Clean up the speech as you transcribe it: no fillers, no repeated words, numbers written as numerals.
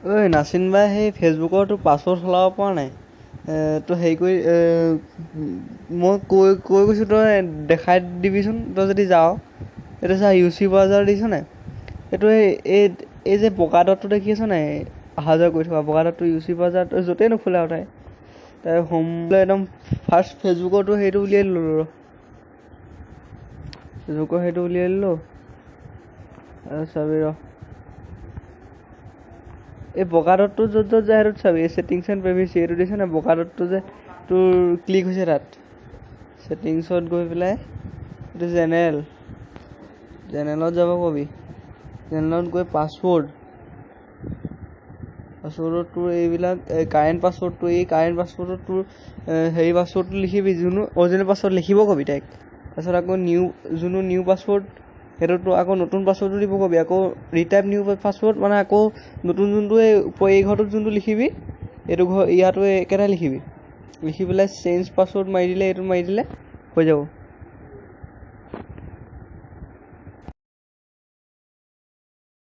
ঐ নাচিন বাই সেই ফেচবুকৰ তোৰ পাছৱৰ্ড সলাব পৰা নাই। তই হেৰি কৰি মই কৈ গৈছোঁ তই দেখাই দিবিচোন তই যদি যাৱ। এইটো চা UC ব্ৰাউজাৰ দেখিছ নাই? এইটো এই যে বগা ডটটো দেখি আছ নাই? অহা যোৱা কৰি থকা বগা ডটটো UC ব্ৰাউজাৰ তই য'তেই নোখোলে আৰু তাই হোমলৈ একদম ফাৰ্ষ্ট ফেচবুকৰটো সেইটো উলিয়াই দিলোঁ ৰ। ফেচবুকৰ সেইটো উলিয়াই দিলোঁ আৰু চাবি ৰ। এই বগা ডটটো য'ত যায় সেইটোত চাবি এই ছেটিংছ এণ্ড প্ৰাইভেচি এইটো দেখিছ নাই বগা ডটটো যে তোৰ ক্লিক হৈছে তাত ছেটিংছত গৈ পেলাই এইটো জেনেৰেলত যাব কবি। জেনেৰেলত গৈ পাছৱৰ্ডত তোৰ এইবিলাক কাৰেণ্ট পাছৱৰ্ডটো এই কাৰেণ্ট পাছৱৰ্ডত তোৰ হেৰি পাছৱৰ্ডটো লিখিবি যোনটো অৰিজিনেল পাছৱৰ্ড লিখিব কবি তাইক। তাৰপিছত আকৌ যোনটো নিউ পাছৱৰ্ড সেইটোতো আকৌ নতুন পাছৱৰ্ডটো দিব কবি। আকৌ ৰিটাইপ নিউ পাছৱৰ্ড মানে আকৌ নতুন যোনটো এই ঘৰটোত যোনটো লিখিবি এইটো ইয়াতো একেটাই লিখিবি। লিখি পেলাই চেঞ্জ পাছৱৰ্ড মাৰি দিলে এইটো মাৰি দিলে হৈ যাব।